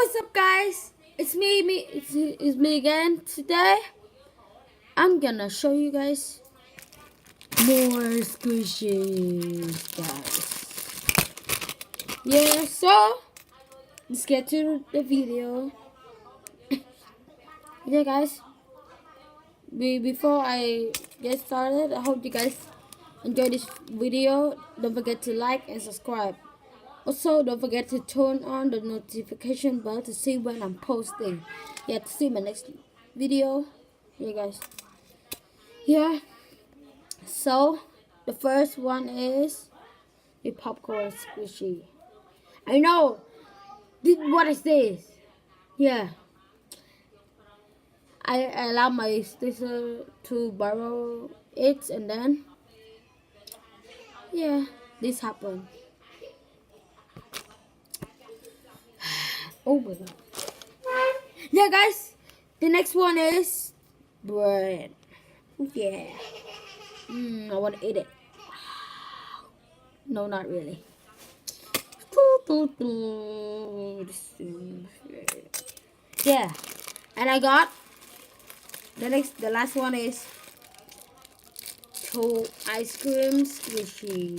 What's up, guys? It's me again. Today, I'm gonna show you guys more squishies, guys. Yeah, so let's get to the video. Yeah, guys. Before I get started, I hope you guys enjoy this video. Don't forget to like and subscribe. Also, don't forget to turn on the notification bell to see when I'm posting. Yeah, to see my next video. Yeah, guys. Yeah. So, the first one is the popcorn squishy. I know. What is this? Yeah. I allow my sister to borrow it, and then yeah, this happened. Oh my god. Yeah, guys. The next one is bread. Yeah. I want to eat it. No, not really. Yeah. And I got the last one is two ice cream squishy.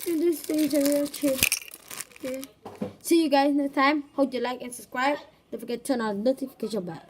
And these things are real cheap. Yeah. See you guys next time. Hope you like and subscribe. Don't forget to turn on the notification bell.